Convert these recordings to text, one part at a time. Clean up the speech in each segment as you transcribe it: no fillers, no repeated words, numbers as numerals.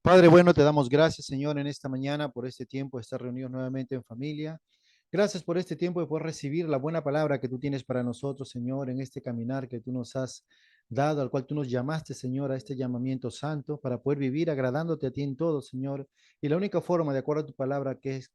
Padre bueno, te damos gracias, Señor, en esta mañana por este tiempo de estar reunidos nuevamente en familia. Gracias por este tiempo de poder recibir la buena palabra que tú tienes para nosotros, Señor, en este caminar que tú nos has dado, al cual tú nos llamaste, Señor, a este llamamiento santo para poder vivir agradándote a ti en todo, Señor. Y la única forma, de acuerdo a tu palabra, que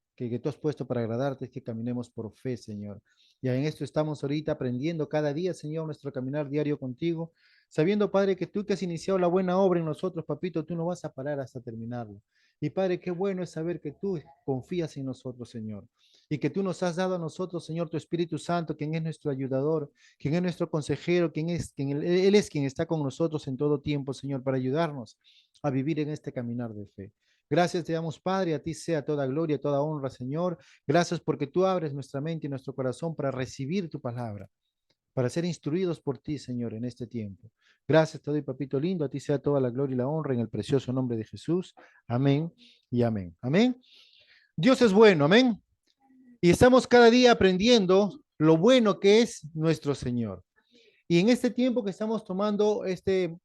tú has puesto para agradarte es que caminemos por fe, Señor. Y en esto estamos ahorita aprendiendo cada día, Señor, nuestro caminar diario contigo, sabiendo, Padre, que tú que has iniciado la buena obra en nosotros, papito, tú no vas a parar hasta terminarlo. Y Padre, qué bueno es saber que tú confías en nosotros, Señor, y que tú nos has dado a nosotros, Señor, tu Espíritu Santo, quien es nuestro ayudador, quien es nuestro consejero, Él es quien está con nosotros en todo tiempo, Señor, para ayudarnos a vivir en este caminar de fe. Gracias te damos, Padre, a ti sea toda gloria, toda honra, Señor. Gracias porque tú abres nuestra mente y nuestro corazón para recibir tu palabra, para ser instruidos por ti, Señor, en este tiempo. Gracias te doy, papito lindo, a ti sea toda la gloria y la honra en el precioso nombre de Jesús. Amén y amén. Amén. Dios es bueno, amén. Y estamos cada día aprendiendo lo bueno que es nuestro Señor. Y en este tiempo que estamos tomando este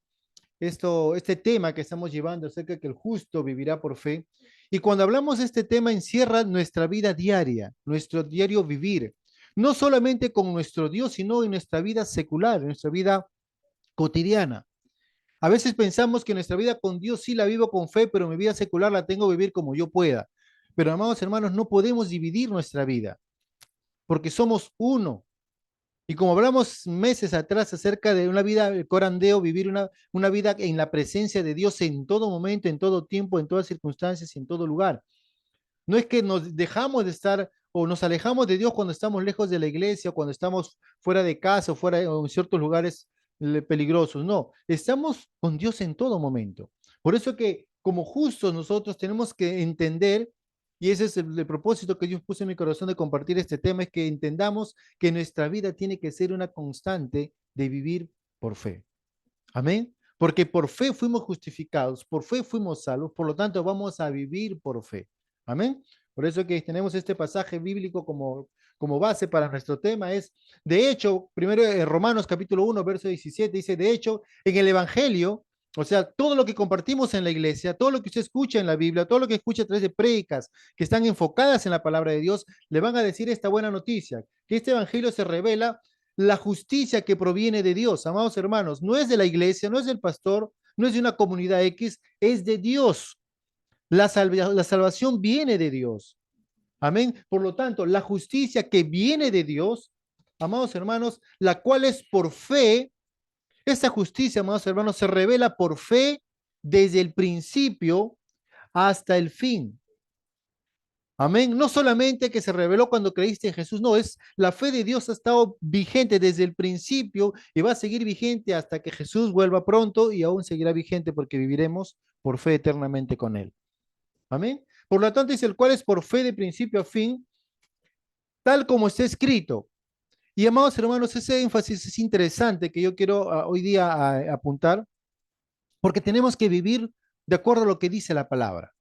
tema que estamos llevando acerca de que el justo vivirá por fe. Y cuando hablamos de este tema, encierra nuestra vida diaria, nuestro diario vivir, no solamente con nuestro Dios, sino en nuestra vida secular, en nuestra vida cotidiana. A veces pensamos que nuestra vida con Dios sí la vivo con fe, pero mi vida secular la tengo que vivir como yo pueda. Pero amados hermanos, no podemos dividir nuestra vida, porque somos uno. Y como hablamos meses atrás acerca de una vida corandeo, vivir una vida en la presencia de Dios en todo momento, en todo tiempo, en todas circunstancias y en todo lugar. No es que nos dejamos de estar o nos alejamos de Dios cuando estamos lejos de la iglesia, o cuando estamos fuera de casa o fuera o en ciertos lugares peligrosos. No, estamos con Dios en todo momento. Por eso que como justos nosotros tenemos que entender, y ese es el propósito que Dios puso en mi corazón de compartir este tema, es que entendamos que nuestra vida tiene que ser una constante de vivir por fe. Amén. Porque por fe fuimos justificados, por fe fuimos salvos, por lo tanto vamos a vivir por fe. Amén. Por eso que tenemos este pasaje bíblico como base para nuestro tema. De hecho, primero en Romanos capítulo 1, verso 17, dice, de hecho, en el Evangelio, o sea, todo lo que compartimos en la iglesia, todo lo que usted escucha en la Biblia, todo lo que escucha a través de prédicas que están enfocadas en la palabra de Dios, le van a decir esta buena noticia, que este Evangelio se revela la justicia que proviene de Dios, amados hermanos, no es de la iglesia, no es del pastor, no es de una comunidad X, es de Dios. La salvación viene de Dios. Amén. Por lo tanto, la justicia que viene de Dios, amados hermanos, la cual es por fe, esa justicia, amados hermanos, se revela por fe desde el principio hasta el fin. Amén. No solamente que se reveló cuando creíste en Jesús, no, es la fe de Dios ha estado vigente desde el principio y va a seguir vigente hasta que Jesús vuelva pronto y aún seguirá vigente porque viviremos por fe eternamente con Él. Amén. Por lo tanto, dice el cual es por fe de principio a fin, tal como está escrito. Y amados hermanos, ese énfasis es interesante que yo quiero hoy día apuntar, porque tenemos que vivir de acuerdo a lo que dice la palabra,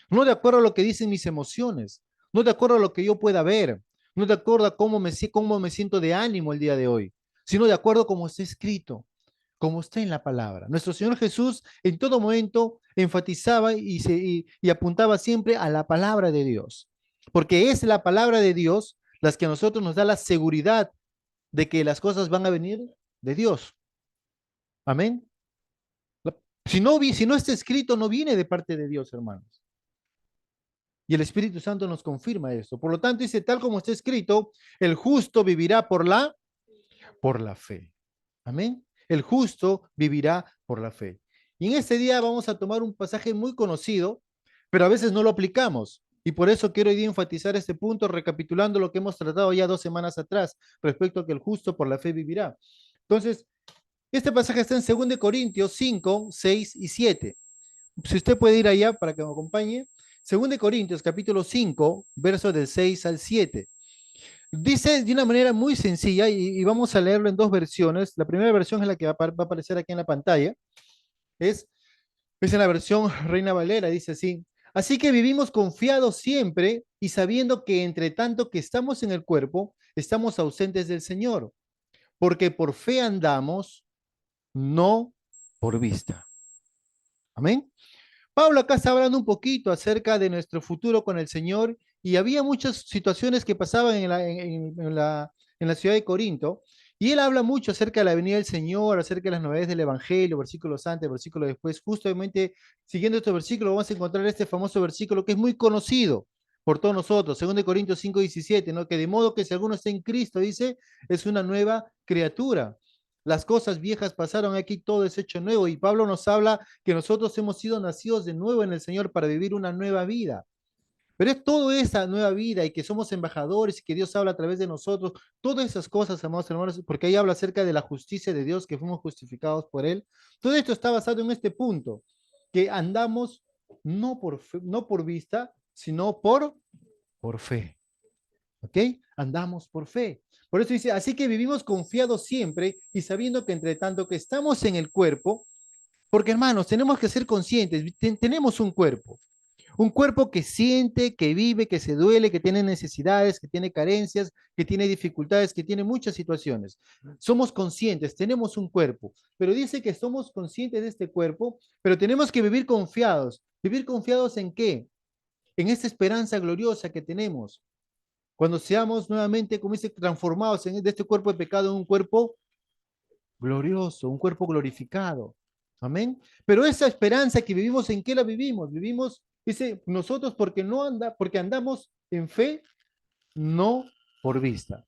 no de acuerdo a lo que dicen mis emociones, no de acuerdo a lo que yo pueda ver, no de acuerdo a cómo me siento de ánimo el día de hoy, sino de acuerdo a cómo está escrito, como está en la palabra. Nuestro Señor Jesús en todo momento enfatizaba y apuntaba siempre a la palabra de Dios, porque es la palabra de Dios las que a nosotros nos da la seguridad de que las cosas van a venir de Dios. Amén. Si no está escrito, no viene de parte de Dios, hermanos. Y el Espíritu Santo nos confirma esto. Por lo tanto, dice, tal como está escrito, el justo vivirá por la fe. Amén. El justo vivirá por la fe. Y en este día vamos a tomar un pasaje muy conocido, pero a veces no lo aplicamos. Y por eso quiero hoy día enfatizar este punto, recapitulando lo que hemos tratado ya 2 semanas atrás, respecto a que el justo por la fe vivirá. Entonces, este pasaje está en 2 Corintios 5, 6 y 7. Si usted puede ir allá para que me acompañe. 2 Corintios capítulo 5, versos del 6 al 7. Dice de una manera muy sencilla y vamos a leerlo en dos versiones. La primera versión es la que va a aparecer aquí en la pantalla. Es, es en la versión Reina Valera, dice así. Así que vivimos confiados siempre y sabiendo que entre tanto que estamos en el cuerpo, estamos ausentes del Señor, porque por fe andamos, no por vista. Amén. Pablo acá está hablando un poquito acerca de nuestro futuro con el Señor y había muchas situaciones que pasaban en la ciudad de Corinto y él habla mucho acerca de la venida del Señor, acerca de las novedades del Evangelio, versículos antes, versículos después. Justamente siguiendo estos versículos vamos a encontrar este famoso versículo que es muy conocido por todos nosotros, 2 Corintios 5:17, ¿no? Que de modo que si alguno está en Cristo, dice, es una nueva criatura. Las cosas viejas pasaron, aquí todo es hecho nuevo y Pablo nos habla que nosotros hemos sido nacidos de nuevo en el Señor para vivir una nueva vida. Pero es toda esa nueva vida y que somos embajadores y que Dios habla a través de nosotros, todas esas cosas, amados hermanos, porque ahí habla acerca de la justicia de Dios, que fuimos justificados por Él. Todo esto está basado en este punto, que andamos no por, fe, no por vista, sino por fe. ¿Ok? Andamos por fe. Por eso dice, así que vivimos confiados siempre y sabiendo que entre tanto que estamos en el cuerpo, porque hermanos, tenemos que ser conscientes, tenemos un cuerpo que siente, que vive, que se duele, que tiene necesidades, que tiene carencias, que tiene dificultades, que tiene muchas situaciones. Somos conscientes, tenemos un cuerpo, pero dice que somos conscientes de este cuerpo, pero tenemos que vivir confiados. ¿Vivir confiados en qué? En esta esperanza gloriosa que tenemos. Cuando seamos nuevamente, como dice, transformados de este cuerpo de pecado en un cuerpo glorioso, un cuerpo glorificado. Amén. Pero esa esperanza que vivimos, ¿en qué la vivimos? Vivimos, dice, nosotros porque andamos en fe, no por vista.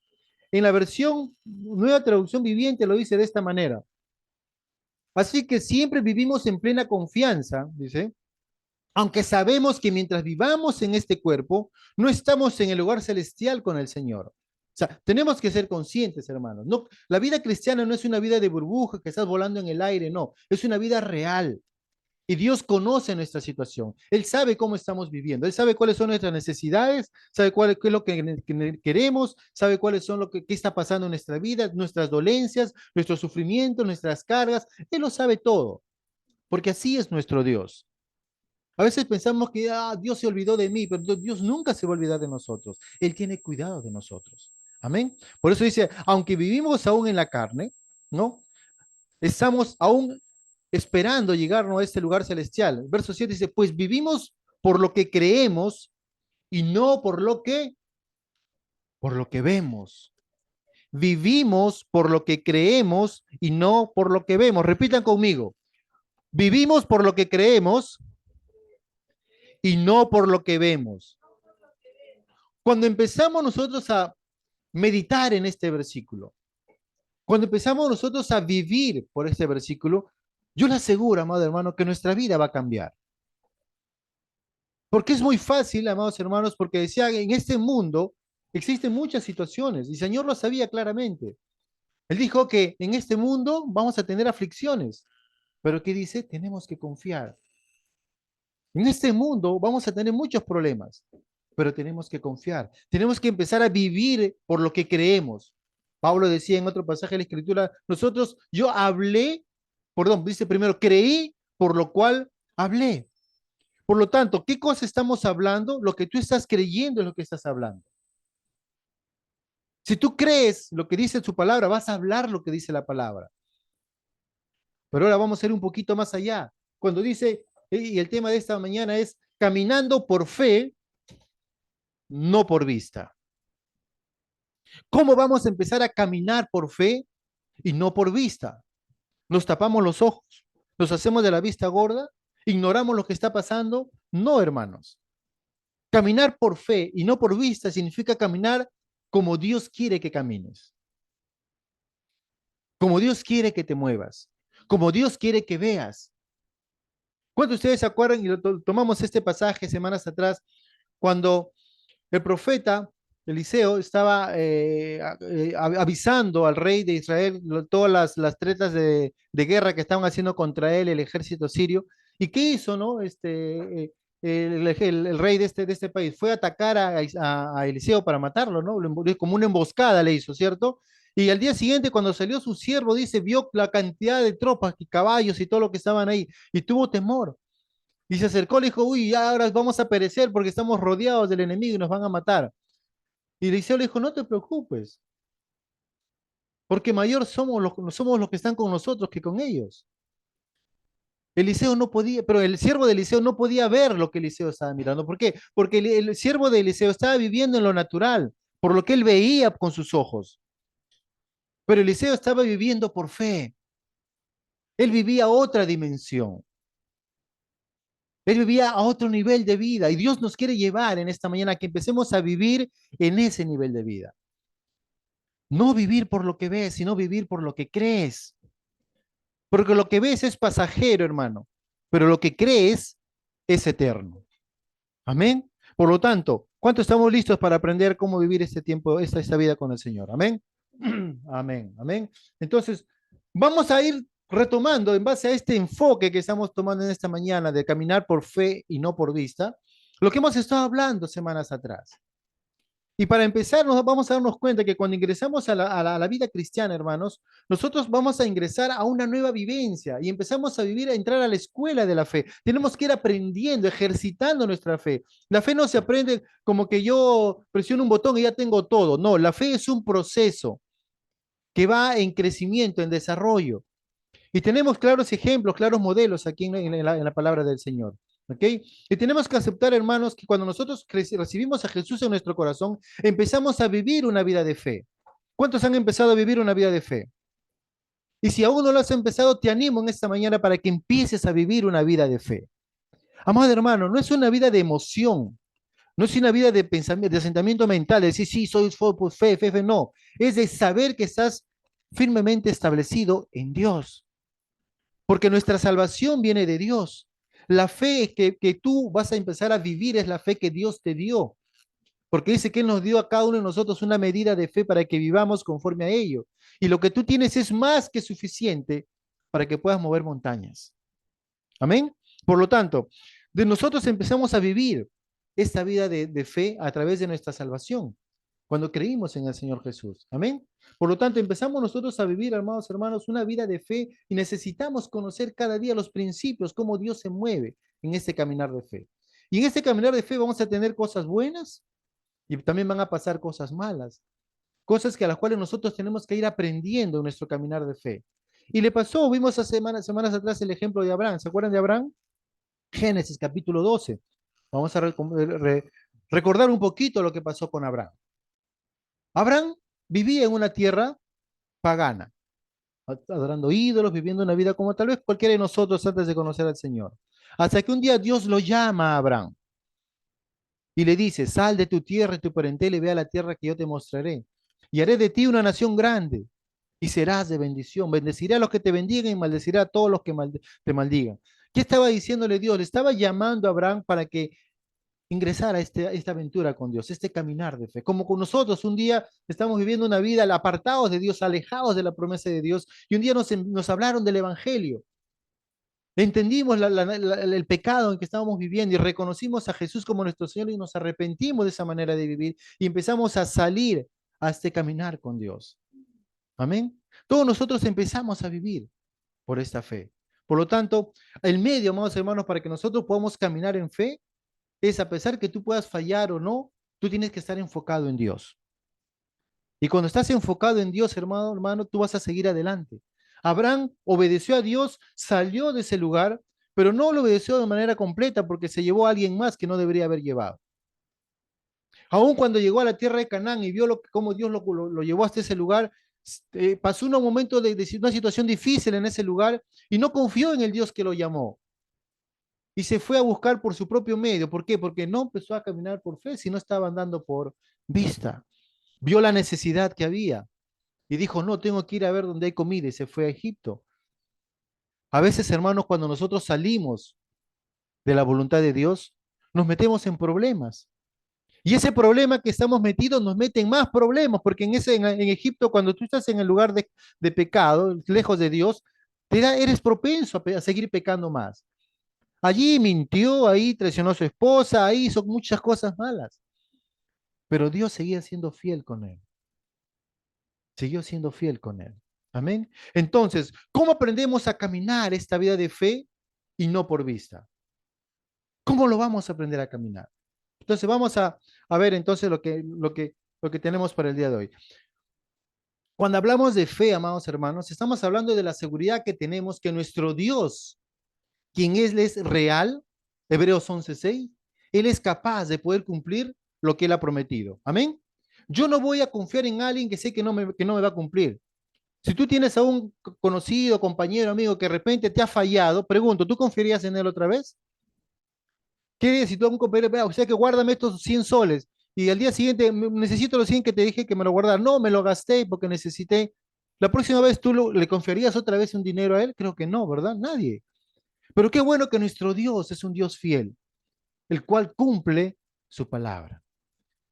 En la versión Nueva Traducción Viviente lo dice de esta manera. Así que siempre vivimos en plena confianza, dice, aunque sabemos que mientras vivamos en este cuerpo, no estamos en el lugar celestial con el Señor. O sea, tenemos que ser conscientes, hermanos. No, la vida cristiana no es una vida de burbuja que estás volando en el aire, no, es una vida real. Y Dios conoce nuestra situación. Él sabe cómo estamos viviendo. Él sabe cuáles son nuestras necesidades, sabe qué es lo que queremos, sabe cuáles son qué está pasando en nuestra vida, nuestras dolencias, nuestros sufrimientos, nuestras cargas. Él lo sabe todo, porque así es nuestro Dios. A veces pensamos que Dios se olvidó de mí, pero Dios nunca se va a olvidar de nosotros. Él tiene cuidado de nosotros. Amén. Por eso dice, aunque vivimos aún en la carne, ¿no? Estamos aún esperando llegar, ¿no?, a este lugar celestial. Verso 7 dice, pues vivimos por lo que creemos y no por lo que vemos. Vivimos por lo que creemos y no por lo que vemos. Repitan conmigo. Vivimos por lo que creemos y no por lo que vemos. Cuando empezamos nosotros a meditar en este versículo, cuando empezamos nosotros a vivir por este versículo, yo le aseguro, amado hermano, que nuestra vida va a cambiar. Porque es muy fácil, amados hermanos, porque decía, en este mundo existen muchas situaciones y el Señor lo sabía claramente. Él dijo que en este mundo vamos a tener aflicciones, pero ¿qué dice? Tenemos que confiar. En este mundo vamos a tener muchos problemas, pero tenemos que confiar. Tenemos que empezar a vivir por lo que creemos. Pablo decía en otro pasaje de la Escritura, yo hablé, perdón, dice primero, creí, por lo cual hablé. Por lo tanto, ¿qué cosa estamos hablando? Lo que tú estás creyendo es lo que estás hablando. Si tú crees lo que dice su palabra, vas a hablar lo que dice la palabra. Pero ahora vamos a ir un poquito más allá. Cuando dice, y el tema de esta mañana es caminando por fe, no por vista. ¿Cómo vamos a empezar a caminar por fe y no por vista? Nos tapamos los ojos, nos hacemos de la vista gorda, ignoramos lo que está pasando. No, hermanos. Caminar por fe y no por vista significa caminar como Dios quiere que camines, como Dios quiere que te muevas, como Dios quiere que veas. ¿Cuántos de ustedes se acuerdan? Y tomamos este pasaje semanas atrás, cuando el profeta Eliseo estaba avisando al rey de Israel todas las tretas guerra que estaban haciendo contra él, el ejército sirio. ¿Y qué hizo, no? El rey de este país fue a atacar a Eliseo para matarlo, ¿no? Como una emboscada le hizo, ¿cierto? Y al día siguiente, cuando salió su siervo, dice, vio la cantidad de tropas y caballos y todo lo que estaban ahí, y tuvo temor. Y se acercó, le dijo, uy, ya ahora vamos a perecer porque estamos rodeados del enemigo y nos van a matar. Y Eliseo le dijo, no te preocupes, porque mayor somos los que están con nosotros que con ellos. Eliseo no podía, pero el siervo de Eliseo no podía ver lo que Eliseo estaba mirando. ¿Por qué? Porque el siervo de Eliseo estaba viviendo en lo natural, por lo que él veía con sus ojos. Pero Eliseo estaba viviendo por fe. Él vivía otra dimensión. Él vivía a otro nivel de vida. Y Dios nos quiere llevar en esta mañana a que empecemos a vivir en ese nivel de vida. No vivir por lo que ves, sino vivir por lo que crees. Porque lo que ves es pasajero, hermano. Pero lo que crees es eterno. Amén. Por lo tanto, ¿cuánto estamos listos para aprender cómo vivir este tiempo, esta vida con el Señor? Amén. Amén. Amén. Entonces, vamos a ir retomando en base a este enfoque que estamos tomando en esta mañana de caminar por fe y no por vista, lo que hemos estado hablando semanas atrás. Y para empezar, nos vamos a darnos cuenta que cuando ingresamos a la vida cristiana, hermanos, nosotros vamos a ingresar a una nueva vivencia y empezamos a vivir, a entrar a la escuela de la fe. Tenemos que ir aprendiendo, ejercitando nuestra fe. La fe no se aprende como que yo presiono un botón y ya tengo todo. No, la fe es un proceso que va en crecimiento, en desarrollo. Y tenemos claros ejemplos, claros modelos aquí en la palabra del Señor. ¿Ok? Y tenemos que aceptar, hermanos, que cuando nosotros recibimos a Jesús en nuestro corazón, empezamos a vivir una vida de fe. ¿Cuántos han empezado a vivir una vida de fe? Y si aún no lo has empezado, te animo en esta mañana para que empieces a vivir una vida de fe. Amado hermano, no es una vida de emoción, no es una vida de pensamiento, de asentamiento mental, de decir, sí, soy por fe, fe, fe, no. Es de saber que estás firmemente establecido en Dios. Porque nuestra salvación viene de Dios. La fe que tú vas a empezar a vivir es la fe que Dios te dio. Porque dice que Él nos dio a cada uno de nosotros una medida de fe para que vivamos conforme a ello. Y lo que tú tienes es más que suficiente para que puedas mover montañas. Amén. Por lo tanto, de nosotros empezamos a vivir esta vida de fe a través de nuestra salvación, cuando creímos en el Señor Jesús. Amén. Por lo tanto, empezamos nosotros a vivir, amados hermanos, una vida de fe y necesitamos conocer cada día los principios, cómo Dios se mueve en este caminar de fe. Y en este caminar de fe vamos a tener cosas buenas y también van a pasar cosas malas, cosas que a las cuales nosotros tenemos que ir aprendiendo en nuestro caminar de fe. Y le pasó, vimos hace semanas atrás el ejemplo de Abraham. ¿Se acuerdan de Abraham? Génesis capítulo 12. Vamos a recordar un poquito lo que pasó con Abraham. Abraham vivía en una tierra pagana, adorando ídolos, viviendo una vida como tal vez cualquiera de nosotros antes de conocer al Señor. Hasta que un día Dios lo llama a Abraham y le dice, sal de tu tierra y tu parentela y ve a la tierra que yo te mostraré. Y haré de ti una nación grande y serás de bendición. Bendeciré a los que te bendigan y maldeciré a todos los que te maldigan. ¿Qué estaba diciéndole Dios? Le estaba llamando a Abraham para que ingresar a esta aventura con Dios, este caminar de fe. Como con nosotros, un día estamos viviendo una vida apartados de Dios, alejados de la promesa de Dios, y un día nos hablaron del Evangelio. Entendimos el pecado en que estábamos viviendo y reconocimos a Jesús como nuestro Señor y nos arrepentimos de esa manera de vivir y empezamos a salir a este caminar con Dios. Amén. Todos nosotros empezamos a vivir por esta fe. Por lo tanto, el medio, amados hermanos, para que nosotros podamos caminar en fe es a pesar que tú puedas fallar o no, tú tienes que estar enfocado en Dios. Y cuando estás enfocado en Dios, hermano, tú vas a seguir adelante. Abraham obedeció a Dios, salió de ese lugar, pero no lo obedeció de manera completa porque se llevó a alguien más que no debería haber llevado. Aún cuando llegó a la tierra de Canaán y vio cómo Dios lo llevó hasta ese lugar, pasó un momento de una situación difícil en ese lugar y no confió en el Dios que lo llamó. Y se fue a buscar por su propio medio. ¿Por qué? Porque no empezó a caminar por fe, sino estaba andando por vista. Vio la necesidad que había y dijo, no, tengo que ir a ver dónde hay comida y se fue a Egipto. A veces, hermanos, cuando nosotros salimos de la voluntad de Dios, nos metemos en problemas. Y ese problema que estamos metidos nos mete en más problemas, porque en Egipto, cuando tú estás en el lugar de pecado, lejos de Dios, eres propenso a seguir pecando más. Allí mintió, ahí traicionó a su esposa, ahí hizo muchas cosas malas. Pero Dios seguía siendo fiel con él. Siguió siendo fiel con él. Amén. Entonces, ¿cómo aprendemos a caminar esta vida de fe y no por vista? ¿Cómo lo vamos a aprender a caminar? Entonces, vamos a ver entonces lo que tenemos para el día de hoy. Cuando hablamos de fe, amados hermanos, estamos hablando de la seguridad que tenemos que nuestro Dios quien Él es real, Hebreos 11:6, Él es capaz de poder cumplir lo que Él ha prometido. Amén. Yo no voy a confiar en alguien que sé que no me va a cumplir. Si tú tienes a un conocido, compañero, amigo que de repente te ha fallado, pregunto, ¿tú confiarías en él otra vez? ¿Qué si tú a un compañero, vea, o sea que guárdame estos 100 soles y al día siguiente necesito los 100 que te dije que me lo guardara"? No, me lo gasté porque necesité. La próxima vez tú le confiarías otra vez un dinero a él? Creo que no, ¿verdad? Nadie. Pero qué bueno que nuestro Dios es un Dios fiel, el cual cumple su palabra,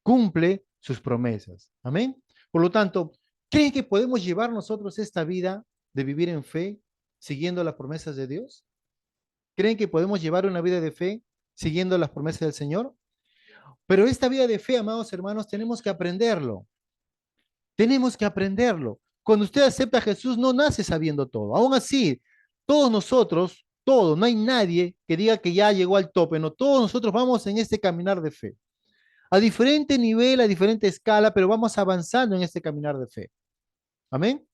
cumple sus promesas. Amén. Por lo tanto, ¿creen que podemos llevar nosotros esta vida de vivir en fe siguiendo las promesas de Dios? ¿Creen que podemos llevar una vida de fe siguiendo las promesas del Señor? Pero esta vida de fe, amados hermanos, tenemos que aprenderlo. Tenemos que aprenderlo. Cuando usted acepta a Jesús, no nace sabiendo todo. Aún así, todos nosotros, todos, no hay nadie que diga que ya llegó al tope. No, todos nosotros vamos en este caminar de fe. A diferente nivel, a diferente escala, pero vamos avanzando en este caminar de fe. Amén.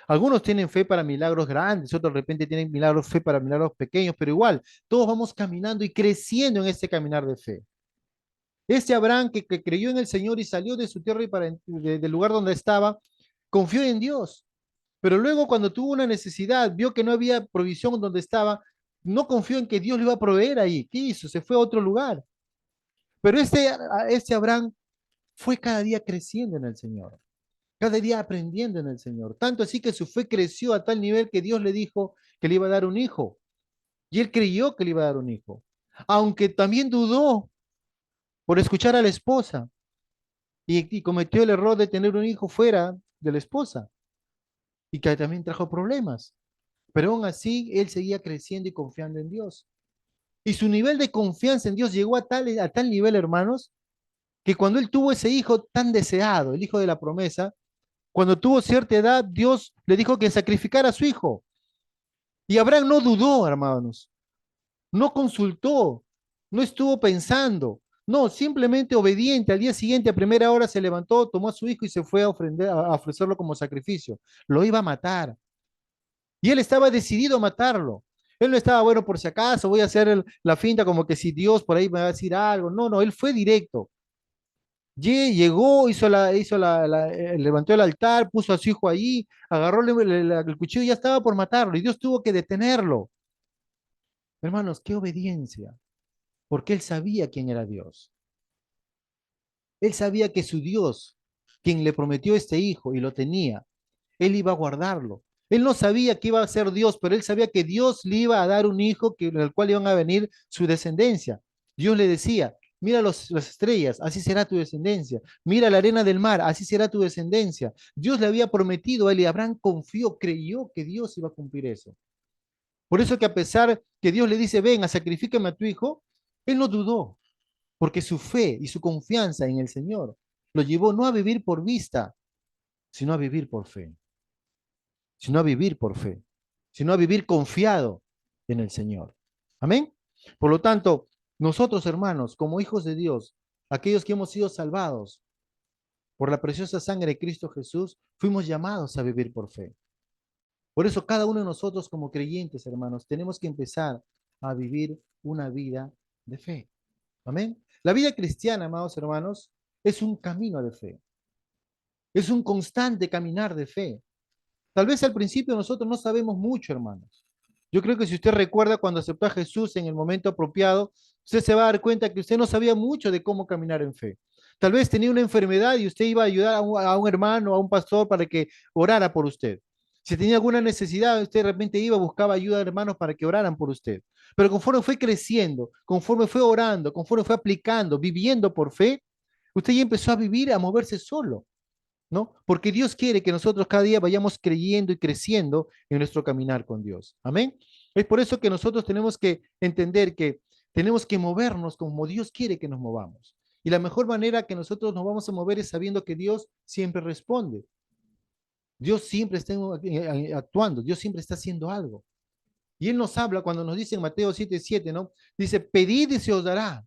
Algunos tienen fe para milagros grandes, otros de repente tienen fe para milagros pequeños, pero igual, todos vamos caminando y creciendo en este caminar de fe. Este Abraham que creyó en el Señor y salió de su tierra y del lugar donde estaba, confió en Dios. Pero luego cuando tuvo una necesidad, vio que no había provisión donde estaba, no confió en que Dios le iba a proveer ahí. ¿Qué hizo? Se fue a otro lugar. Pero este Abraham fue cada día creciendo en el Señor, cada día aprendiendo en el Señor. Tanto así que su fe creció a tal nivel que Dios le dijo que le iba a dar un hijo. Y él creyó que le iba a dar un hijo. Aunque también dudó por escuchar a la esposa y cometió el error de tener un hijo fuera de la esposa y que también trajo problemas. Pero aún así, él seguía creciendo y confiando en Dios. Y su nivel de confianza en Dios llegó a tal nivel, hermanos, que cuando él tuvo ese hijo tan deseado, el hijo de la promesa, cuando tuvo cierta edad, Dios le dijo que sacrificara a su hijo. Y Abraham no dudó, hermanos, no consultó, no estuvo pensando, no, simplemente obediente. Al día siguiente, a primera hora, se levantó, tomó a su hijo y se fue a ofrecerlo como sacrificio. Lo iba a matar. Y él estaba decidido a matarlo. Él no estaba, bueno, por si acaso voy a hacer la finta como que si Dios por ahí me va a decir algo. No, no, él fue directo. Llegó, levantó el altar, puso a su hijo allí, agarró el cuchillo y ya estaba por matarlo. Y Dios tuvo que detenerlo. Hermanos, qué obediencia, porque él sabía quién era Dios. Él sabía que su Dios, quien le prometió este hijo y lo tenía, él iba a guardarlo. Él no sabía que iba a ser Dios, pero él sabía que Dios le iba a dar un hijo del cual iban a venir su descendencia. Dios le decía, mira las estrellas, así será tu descendencia. Mira la arena del mar, así será tu descendencia. Dios le había prometido a él y Abraham confió, creyó que Dios iba a cumplir eso. Por eso que a pesar que Dios le dice, ven, sacrifícame a tu hijo, él no dudó, porque su fe y su confianza en el Señor lo llevó no a vivir por vista, sino a vivir por fe, sino a vivir por fe, sino a vivir confiado en el Señor. Amén. Por lo tanto, nosotros, hermanos, como hijos de Dios, aquellos que hemos sido salvados por la preciosa sangre de Cristo Jesús, fuimos llamados a vivir por fe. Por eso cada uno de nosotros como creyentes, hermanos, tenemos que empezar a vivir una vida de fe. Amén. La vida cristiana, amados hermanos, es un camino de fe. Es un constante caminar de fe. Tal vez al principio nosotros no sabemos mucho, hermanos. Yo creo que si usted recuerda cuando aceptó a Jesús en el momento apropiado, usted se va a dar cuenta que usted no sabía mucho de cómo caminar en fe. Tal vez tenía una enfermedad y usted iba a ayudar a un hermano, a un pastor para que orara por usted. Si tenía alguna necesidad, usted de repente iba, buscaba ayuda de hermanos para que oraran por usted. Pero conforme fue creciendo, conforme fue orando, conforme fue aplicando, viviendo por fe, usted ya empezó a vivir, a moverse solo. ¿No? Porque Dios quiere que nosotros cada día vayamos creyendo y creciendo en nuestro caminar con Dios. Amén. Es por eso que nosotros tenemos que entender que tenemos que movernos como Dios quiere que nos movamos. Y la mejor manera que nosotros nos vamos a mover es sabiendo que Dios siempre responde. Dios siempre está actuando, Dios siempre está haciendo algo. Y Él nos habla cuando nos dice en Mateo 7:7, ¿no? Dice, pedid y se os dará,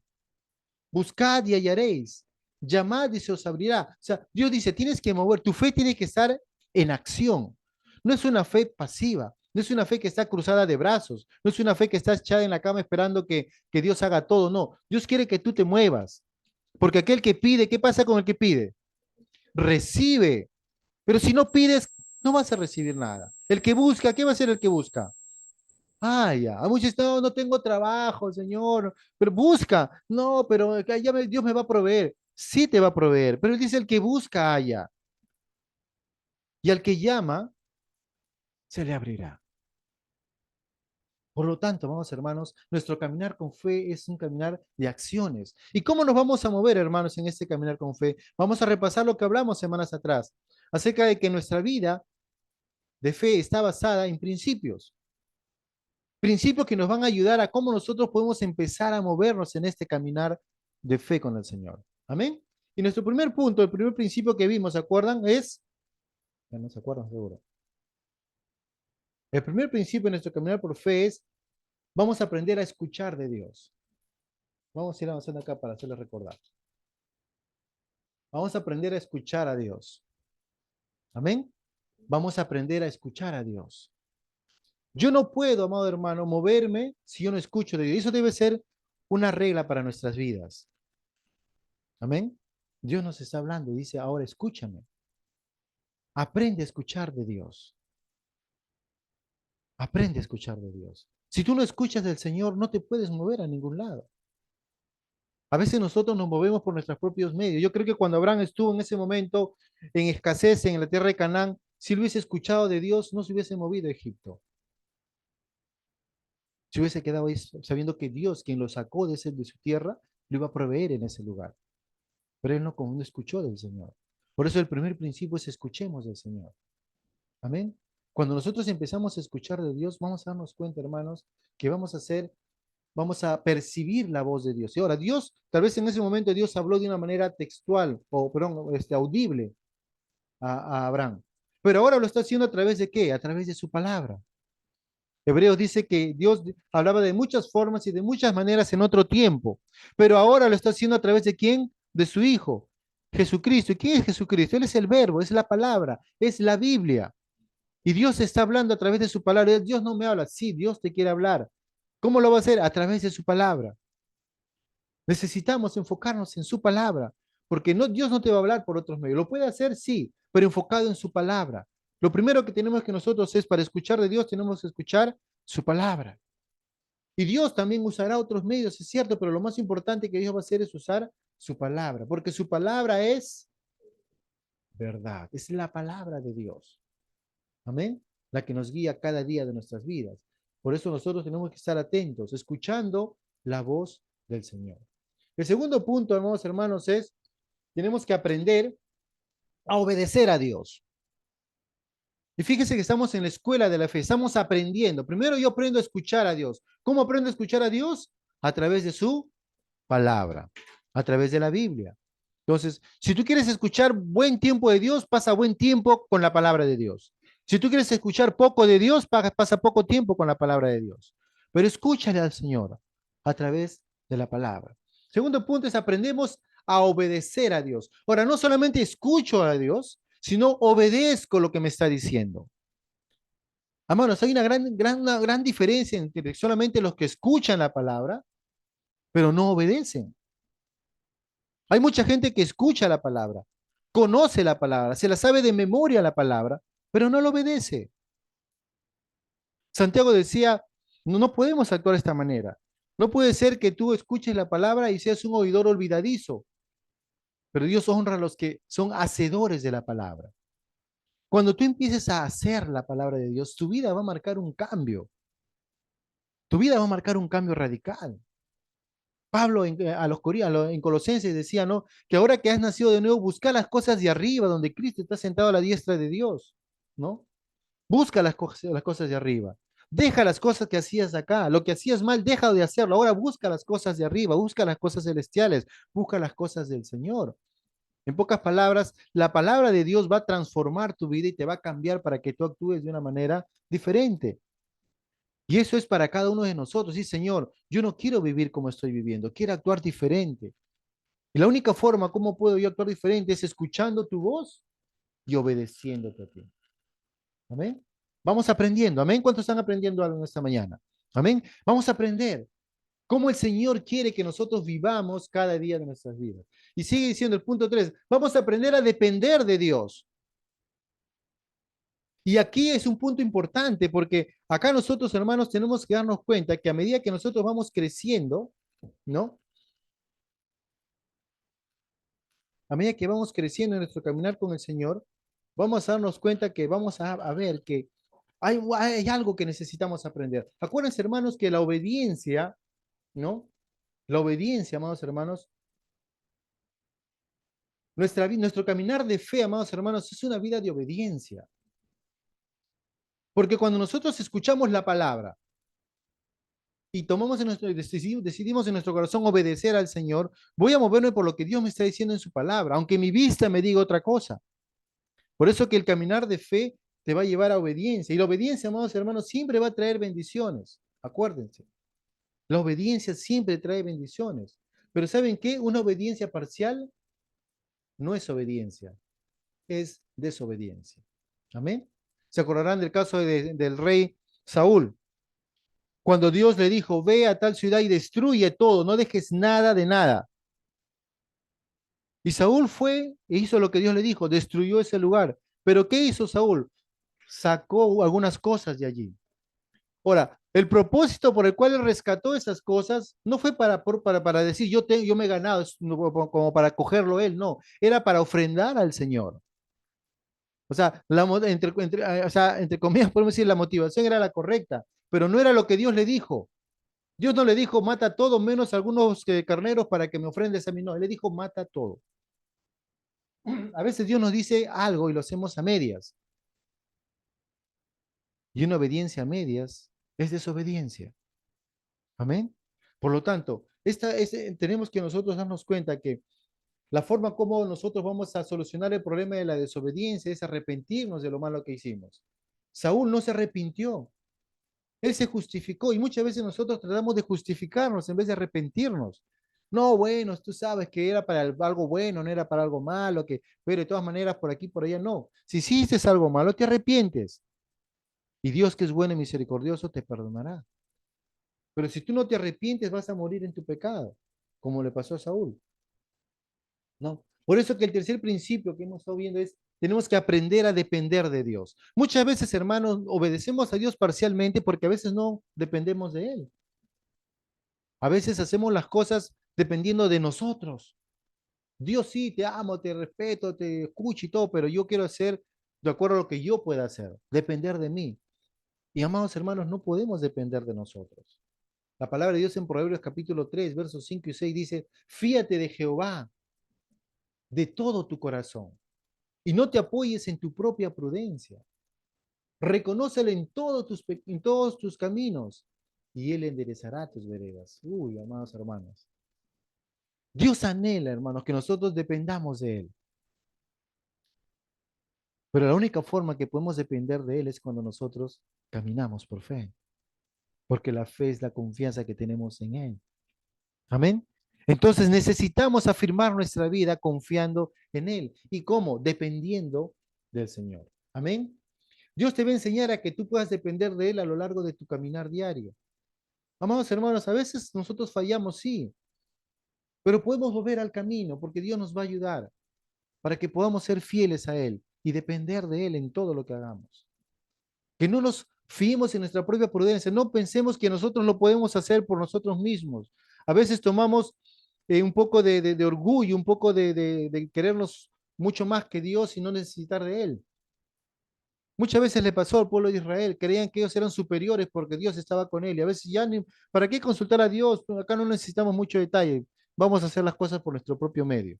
buscad y hallaréis, llamad y se os abrirá. O sea, Dios dice, tienes que mover, tu fe tiene que estar en acción. No es una fe pasiva, No es una fe que está cruzada de brazos. No es una fe que está echada en la cama esperando que Dios haga todo. No, Dios quiere que tú te muevas. Porque aquel que pide, ¿qué pasa con el que pide? Recibe. Pero si no pides, no vas a recibir nada. El que busca, ¿qué va a hacer el que busca? Ah, ya. A muchos no, no tengo trabajo, Señor, pero busca. No, pero Dios me va a proveer. Sí te va a proveer, pero él dice el que busca haya. Y al que llama, se le abrirá. Por lo tanto, vamos, hermanos, nuestro caminar con fe es un caminar de acciones. ¿Y cómo nos vamos a mover, hermanos, en este caminar con fe? Vamos a repasar lo que hablamos semanas atrás, acerca de que nuestra vida de fe está basada en principios. Principios que nos van a ayudar a cómo nosotros podemos empezar a movernos en este caminar de fe con el Señor. Amén. Y nuestro primer punto, el primer principio que vimos, ¿se acuerdan? Ya no se acuerdan seguro. El primer principio en nuestro caminar por fe es, vamos a aprender a escuchar de Dios. Vamos a ir avanzando acá para hacerles recordar. Vamos a aprender a escuchar a Dios. Amén. Vamos a aprender a escuchar a Dios. Yo no puedo, amado hermano, moverme si yo no escucho de Dios. Eso debe ser una regla para nuestras vidas. Amén. Dios nos está hablando y dice, ahora escúchame. Aprende a escuchar de Dios. Aprende a escuchar de Dios. Si tú no escuchas del Señor, no te puedes mover a ningún lado. A veces nosotros nos movemos por nuestros propios medios. Yo creo que cuando Abraham estuvo en ese momento en escasez en la tierra de Canaán, si hubiese escuchado de Dios, no se hubiese movido a Egipto. Se hubiese quedado ahí sabiendo que Dios, quien lo sacó de su tierra, lo iba a proveer en ese lugar. Pero él no escuchó del Señor. Por eso el primer principio es escuchemos del Señor. Amén. Cuando nosotros empezamos a escuchar de Dios, vamos a darnos cuenta, hermanos, que vamos a percibir la voz de Dios. Y ahora, Dios, tal vez en ese momento Dios habló de una manera textual, o perdón, audible a Abraham. Pero ahora lo está haciendo a través de qué? A través de su palabra. Hebreos dice que Dios hablaba de muchas formas y de muchas maneras en otro tiempo, pero ahora lo está haciendo a través de quién? De su Hijo, Jesucristo. ¿Y quién es Jesucristo? Él es el verbo, es la palabra, es la Biblia. Y Dios está hablando a través de su palabra. Dios no me habla, sí, Dios te quiere hablar. ¿Cómo lo va a hacer? A través de su palabra. Necesitamos enfocarnos en su palabra, porque no, Dios no te va a hablar por otros medios. Lo puede hacer, sí, pero enfocado en su palabra. Lo primero que tenemos que nosotros es, para escuchar de Dios, tenemos que escuchar su palabra. Y Dios también usará otros medios, es cierto, pero lo más importante que Dios va a hacer es usar su palabra, porque su palabra es verdad, es la palabra de Dios. Amén. La que nos guía cada día de nuestras vidas. Por eso nosotros tenemos que estar atentos, escuchando la voz del Señor. El segundo punto, hermanos, es, tenemos que aprender a obedecer a Dios. Y fíjese que estamos en la escuela de la fe, estamos aprendiendo. Primero yo aprendo a escuchar a Dios. ¿Cómo aprendo a escuchar a Dios? A través de su palabra, a través de la Biblia. Entonces, si tú quieres escuchar buen tiempo de Dios, pasa buen tiempo con la palabra de Dios. Si tú quieres escuchar poco de Dios, pasa poco tiempo con la palabra de Dios. Pero escúchale al Señor a través de la palabra. Segundo punto es aprendemos a obedecer a Dios. Ahora, no solamente escucho a Dios, sino obedezco lo que me está diciendo. Hermanos, hay una gran diferencia entre solamente los que escuchan la palabra, pero no obedecen. Hay mucha gente que escucha la palabra, conoce la palabra, se la sabe de memoria la palabra, pero no lo obedece. Santiago decía, no, no podemos actuar de esta manera. No puede ser que tú escuches la palabra y seas un oidor olvidadizo, pero Dios honra a los que son hacedores de la palabra. Cuando tú empieces a hacer la palabra de Dios, tu vida va a marcar un cambio. Tu vida va a marcar un cambio radical. Pablo en Colosenses decía, ¿no? Que ahora que has nacido de nuevo, busca las cosas de arriba, donde Cristo está sentado a la diestra de Dios, ¿no? Busca las cosas de arriba. Deja las cosas que hacías acá. Lo que hacías mal, deja de hacerlo. Ahora busca las cosas de arriba, busca las cosas celestiales, busca las cosas del Señor. En pocas palabras, la palabra de Dios va a transformar tu vida y te va a cambiar para que tú actúes de una manera diferente. Y eso es para cada uno de nosotros. Sí, Señor, yo no quiero vivir como estoy viviendo, quiero actuar diferente. Y la única forma como puedo yo actuar diferente es escuchando tu voz y obedeciéndote a ti. Amén. Vamos aprendiendo. Amén. ¿Cuántos están aprendiendo algo en esta mañana? Amén. Vamos a aprender cómo el Señor quiere que nosotros vivamos cada día de nuestras vidas. Y sigue diciendo el punto 3, vamos a aprender a depender de Dios. Y aquí es un punto importante porque acá nosotros, hermanos, tenemos que darnos cuenta que a medida que nosotros vamos creciendo, ¿no? A medida que vamos creciendo en nuestro caminar con el Señor, vamos a darnos cuenta que vamos a ver que hay algo que necesitamos aprender. Acuérdense, hermanos, que la obediencia, ¿no? La obediencia, amados hermanos, nuestro caminar de fe, amados hermanos, es una vida de obediencia. Porque cuando nosotros escuchamos la palabra y decidimos en nuestro corazón obedecer al Señor, voy a moverme por lo que Dios me está diciendo en su palabra, aunque mi vista me diga otra cosa. Por eso que el caminar de fe te va a llevar a obediencia. Y la obediencia, amados hermanos, siempre va a traer bendiciones. Acuérdense. La obediencia siempre trae bendiciones. Pero ¿saben qué? Una obediencia parcial no es obediencia, es desobediencia. Amén. ¿Se acordarán del caso del rey Saúl? Cuando Dios le dijo, ve a tal ciudad y destruye todo, no dejes nada de nada. Y Saúl fue e hizo lo que Dios le dijo, destruyó ese lugar. Pero ¿qué hizo Saúl? Sacó algunas cosas de allí. Ahora, el propósito por el cual él rescató esas cosas no fue para decir yo me he ganado, como para cogerlo él, no, era para ofrendar al Señor. O sea, entre comillas podemos decir la motivación era la correcta, pero no era lo que Dios le dijo. Dios no le dijo mata todo menos algunos carneros para que me ofrendes a mí, no, él le dijo mata todo. A veces Dios nos dice algo y lo hacemos a medias. Y una obediencia a medias es desobediencia. Amén. Por lo tanto, tenemos que nosotros darnos cuenta que la forma como nosotros vamos a solucionar el problema de la desobediencia es arrepentirnos de lo malo que hicimos. Saúl no se arrepintió, él se justificó y muchas veces nosotros tratamos de justificarnos en vez de arrepentirnos. No, bueno, tú sabes que era para algo bueno, no era para algo malo, pero de todas maneras por aquí, por allá, no. Si hiciste algo malo, te arrepientes. Y Dios que es bueno y misericordioso te perdonará. Pero si tú no te arrepientes, vas a morir en tu pecado, como le pasó a Saúl. No. Por eso que el tercer principio que hemos estado viendo es, tenemos que aprender a depender de Dios. Muchas veces, hermanos, obedecemos a Dios parcialmente porque a veces no dependemos de Él. A veces hacemos las cosas dependiendo de nosotros. Dios sí, te amo, te respeto, te escucho y todo, pero yo quiero hacer de acuerdo a lo que yo pueda hacer, depender de mí. Y amados hermanos, no podemos depender de nosotros. La palabra de Dios en Proverbios capítulo 3, versos 5 y 6 dice, fíate de Jehová de todo tu corazón y no te apoyes en tu propia prudencia. Reconócelo en todos tus caminos y Él enderezará tus veredas. Uy, amados hermanos. Dios anhela, hermanos, que nosotros dependamos de Él. Pero la única forma que podemos depender de Él es cuando nosotros caminamos por fe. Porque la fe es la confianza que tenemos en Él. Amén. Entonces necesitamos afirmar nuestra vida confiando en Él. ¿Y cómo? Dependiendo del Señor. Amén. Dios te va a enseñar a que tú puedas depender de Él a lo largo de tu caminar diario. Amados hermanos, a veces nosotros fallamos, sí, pero podemos volver al camino porque Dios nos va a ayudar para que podamos ser fieles a Él y depender de Él en todo lo que hagamos. Que no nos fiemos en nuestra propia prudencia, no pensemos que nosotros lo podemos hacer por nosotros mismos. A veces tomamos un poco de orgullo, un poco de querernos mucho más que Dios y no necesitar de Él. Muchas veces le pasó al pueblo de Israel, creían que ellos eran superiores porque Dios estaba con él. Y a veces ya ni, ¿para qué consultar a Dios? Acá no necesitamos mucho detalle. Vamos a hacer las cosas por nuestro propio medio.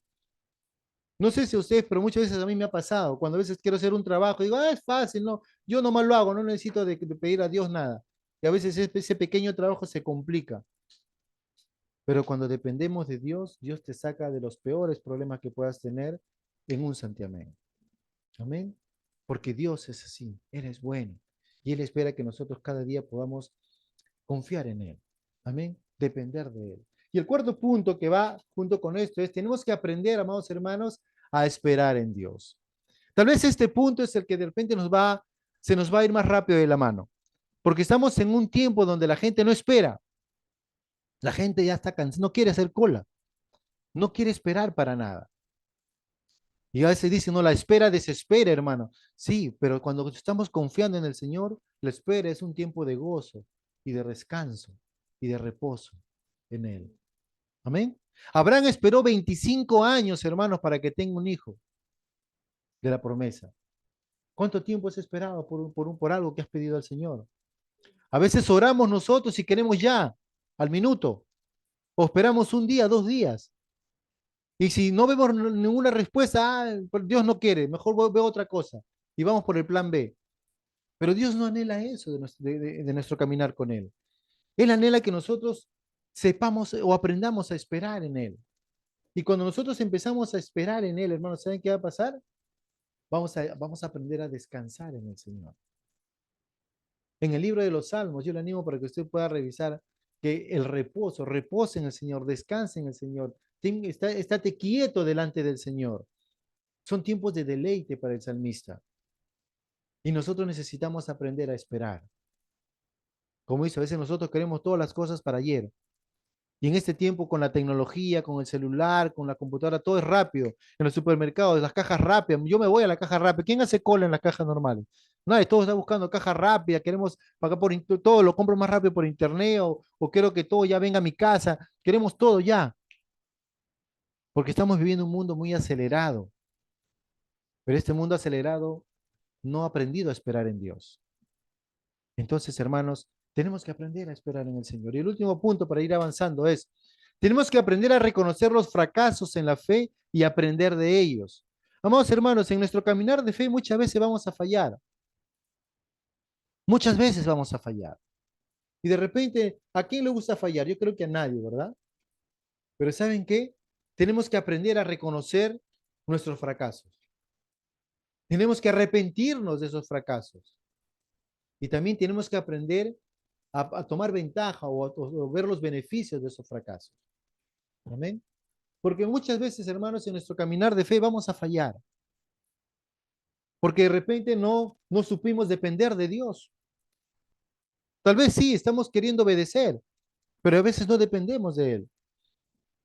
No sé si a ustedes, pero muchas veces a mí me ha pasado. Cuando a veces quiero hacer un trabajo, digo, es fácil, no, yo nomás lo hago, no necesito de pedir a Dios nada. Y a veces ese pequeño trabajo se complica. Pero cuando dependemos de Dios, Dios te saca de los peores problemas que puedas tener en un santiamén. Amén. Porque Dios es así, Él es bueno. Y Él espera que nosotros cada día podamos confiar en Él. Amén. Depender de Él. Y el cuarto punto que va junto con esto es, tenemos que aprender, amados hermanos, a esperar en Dios. Tal vez este punto es el que de repente nos va se nos va a ir más rápido de la mano. Porque estamos en un tiempo donde la gente no espera. La gente ya está cansada, no quiere hacer cola, no quiere esperar para nada. Y a veces dicen, no, la espera desespera, hermano. Sí, pero cuando estamos confiando en el Señor, la espera es un tiempo de gozo y de descanso y de reposo en Él. Amén. Abraham esperó 25 años, hermanos, para que tenga un hijo de la promesa. ¿Cuánto tiempo has esperado por algo que has pedido al Señor? A veces oramos nosotros y queremos ya, al minuto, o esperamos un día, 2 días. Y si no vemos ninguna respuesta, Dios no quiere, mejor veo otra cosa. Y vamos por el plan B. Pero Dios no anhela eso de nuestro caminar con Él. Él anhela que nosotros sepamos o aprendamos a esperar en Él. Y cuando nosotros empezamos a esperar en Él, hermanos, ¿saben qué va a pasar? Vamos a aprender a descansar en el Señor. En el libro de los Salmos, yo le animo para que usted pueda revisar que el reposo, repose en el Señor, descanse en el Señor, estate quieto delante del Señor. Son tiempos de deleite para el salmista. Y nosotros necesitamos aprender a esperar. Como dice, a veces nosotros queremos todas las cosas para ayer. Y en este tiempo, con la tecnología, con el celular, con la computadora, todo es rápido. En los supermercados, las cajas rápidas. Yo me voy a la caja rápida. ¿Quién hace cola en las cajas normales? Nadie, todos están buscando caja rápida. Queremos pagar todo, lo compro más rápido por internet o quiero que todo ya venga a mi casa. Queremos todo ya. Porque estamos viviendo un mundo muy acelerado. Pero este mundo acelerado no ha aprendido a esperar en Dios. Entonces, hermanos, tenemos que aprender a esperar en el Señor. Y el último punto para ir avanzando es, tenemos que aprender a reconocer los fracasos en la fe y aprender de ellos. Amados hermanos, en nuestro caminar de fe muchas veces vamos a fallar. Muchas veces vamos a fallar. Y de repente, ¿a quién le gusta fallar? Yo creo que a nadie, ¿verdad? Pero ¿saben qué? Tenemos que aprender a reconocer nuestros fracasos. Tenemos que arrepentirnos de esos fracasos. Y también tenemos que aprender a tomar ventaja o ver los beneficios de esos fracasos. Amén. Porque muchas veces, hermanos, en nuestro caminar de fe vamos a fallar. Porque de repente no supimos depender de Dios. Tal vez sí, estamos queriendo obedecer, pero a veces no dependemos de Él.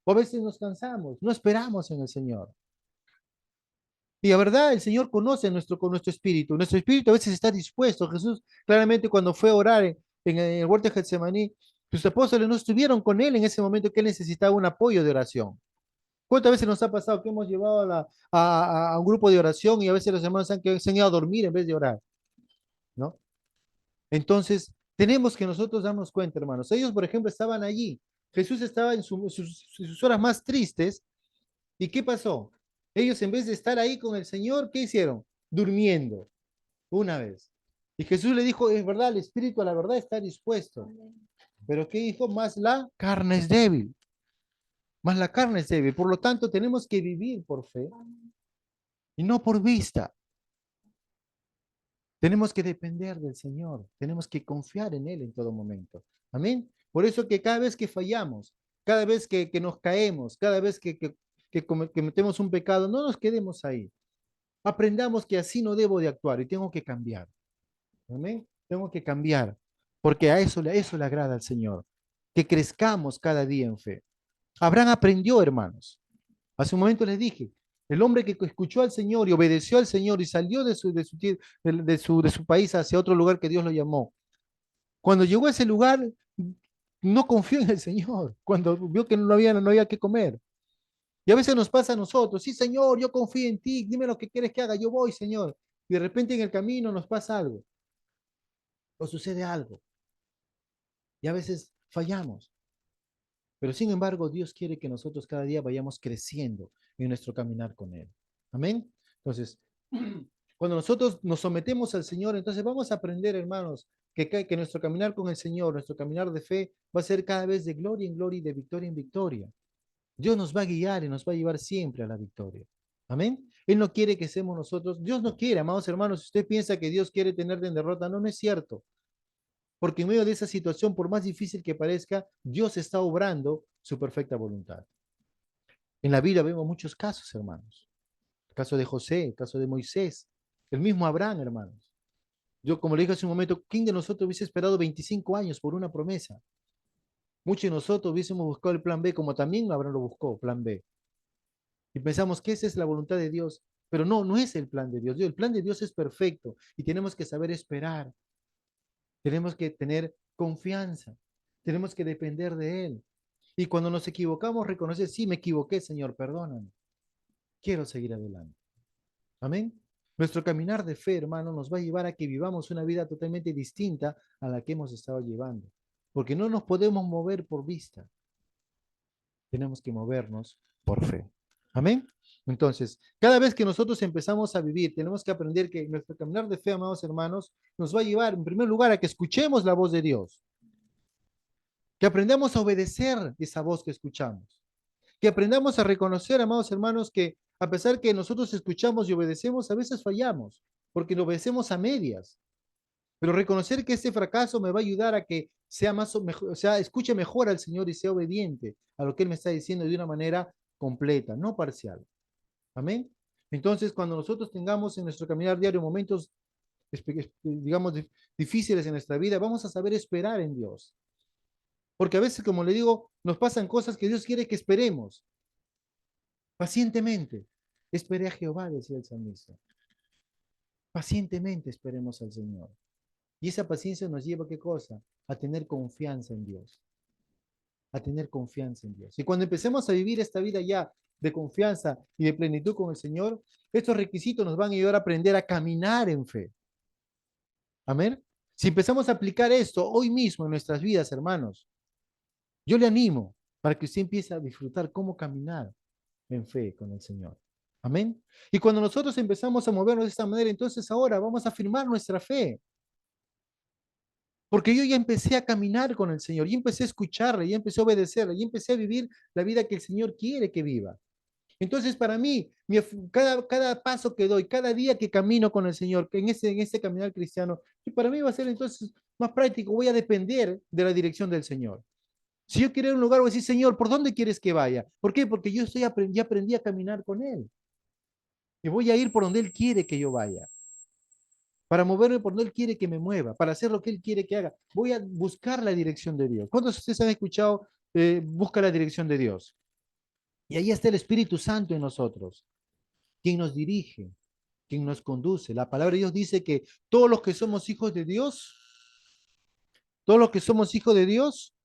O a veces nos cansamos, no esperamos en el Señor. Y la verdad, el Señor conoce con nuestro espíritu. Nuestro espíritu a veces está dispuesto. Jesús, claramente, cuando fue a orar en el huerto de Getsemaní, sus apóstoles no estuvieron con Él en ese momento que Él necesitaba un apoyo de oración. ¿Cuántas veces nos ha pasado que hemos llevado a un grupo de oración y a veces los hermanos se han ido a dormir en vez de orar? ¿No? Entonces, tenemos que nosotros darnos cuenta, hermanos. Ellos, por ejemplo, estaban allí. Jesús estaba en sus horas más tristes. ¿Y qué pasó? Ellos, en vez de estar ahí con el Señor, ¿qué hicieron? Durmiendo, una vez. Y Jesús le dijo, es verdad, el espíritu a la verdad está dispuesto. Pero ¿qué dijo? Más la carne es débil. Más la carne es débil. Por lo tanto, tenemos que vivir por fe y no por vista. Tenemos que depender del Señor, tenemos que confiar en Él en todo momento. Amén. Por eso que cada vez que fallamos, cada vez que nos caemos, cada vez que cometemos un pecado, no nos quedemos ahí. Aprendamos que así no debo de actuar y tengo que cambiar. Amén. Tengo que cambiar, porque eso le agrada al Señor, que crezcamos cada día en fe. Abraham aprendió, hermanos. Hace un momento les dije, el hombre que escuchó al Señor y obedeció al Señor y salió de su país hacia otro lugar que Dios lo llamó. Cuando llegó a ese lugar, no confió en el Señor, cuando vio que no había que comer. Y a veces nos pasa a nosotros, sí, Señor, yo confío en ti, dime lo que quieres que haga, yo voy, Señor. Y de repente en el camino nos pasa algo, o sucede algo, y a veces fallamos. Pero sin embargo, Dios quiere que nosotros cada día vayamos creciendo en nuestro caminar con Él. Amén. Entonces, cuando nosotros nos sometemos al Señor, entonces vamos a aprender, hermanos, que nuestro caminar con el Señor, nuestro caminar de fe, va a ser cada vez de gloria en gloria y de victoria en victoria. Dios nos va a guiar y nos va a llevar siempre a la victoria. Amén. Él no quiere que seamos nosotros. Dios no quiere, amados hermanos. Si usted piensa que Dios quiere tenerle en derrota, no, no es cierto. Porque en medio de esa situación, por más difícil que parezca, Dios está obrando su perfecta voluntad. En la Biblia vemos muchos casos, hermanos. El caso de José, el caso de Moisés, el mismo Abraham, hermanos. Yo, como le dije hace un momento, ¿quién de nosotros hubiese esperado 25 años por una promesa? Muchos de nosotros hubiésemos buscado el plan B, como también Abraham lo buscó, plan B. Y pensamos que esa es la voluntad de Dios, pero no, no es el plan de Dios. El plan de Dios es perfecto y tenemos que saber esperar. Tenemos que tener confianza. Tenemos que depender de Él. Y cuando nos equivocamos, reconocer, sí, me equivoqué, Señor, perdóname. Quiero seguir adelante. Amén. Nuestro caminar de fe, hermano, nos va a llevar a que vivamos una vida totalmente distinta a la que hemos estado llevando. Porque no nos podemos mover por vista. Tenemos que movernos por fe. Amén. Entonces, cada vez que nosotros empezamos a vivir, tenemos que aprender que nuestro caminar de fe, amados hermanos, nos va a llevar, en primer lugar, a que escuchemos la voz de Dios, que aprendamos a obedecer esa voz que escuchamos, que aprendamos a reconocer, amados hermanos, que a pesar que nosotros escuchamos y obedecemos, a veces fallamos, porque lo obedecemos a medias, pero reconocer que ese fracaso me va a ayudar a que sea más, mejor, o sea, escuche mejor al Señor y sea obediente a lo que Él me está diciendo de una manera completa, no parcial. Amén. Entonces, cuando nosotros tengamos en nuestro caminar diario momentos, digamos, difíciles en nuestra vida, vamos a saber esperar en Dios. Porque a veces, como le digo, nos pasan cosas que Dios quiere que esperemos pacientemente. Esperé a Jehová, decía el salmista. Pacientemente esperemos al Señor. Y esa paciencia nos lleva a qué cosa? A tener confianza en Dios. A tener confianza en Dios. Y cuando empecemos a vivir esta vida ya de confianza y de plenitud con el Señor, estos requisitos nos van a ayudar a aprender a caminar en fe. Amén. Si empezamos a aplicar esto hoy mismo en nuestras vidas, hermanos, yo le animo para que usted empiece a disfrutar cómo caminar en fe con el Señor. Amén. Y cuando nosotros empezamos a movernos de esta manera, entonces ahora vamos a afirmar nuestra fe. Porque yo ya empecé a caminar con el Señor, ya empecé a escucharle, ya empecé a obedecerle, ya empecé a vivir la vida que el Señor quiere que viva. Entonces, para mí, cada paso que doy, cada día que camino con el Señor, que en ese caminar cristiano, para mí va a ser entonces más práctico, voy a depender de la dirección del Señor. Si yo quiero ir a un lugar, voy a decir, Señor, ¿por dónde quieres que vaya? ¿Por qué? Porque yo ya aprendí a caminar con Él. Y voy a ir por donde Él quiere que yo vaya. Para moverme por donde Él quiere que me mueva, para hacer lo que Él quiere que haga. Voy a buscar la dirección de Dios. ¿Cuántos de ustedes han escuchado, busca la dirección de Dios? Y ahí está el Espíritu Santo en nosotros, quien nos dirige, quien nos conduce. La palabra de Dios dice que todos los que somos hijos de Dios, todos los que somos hijos de Dios,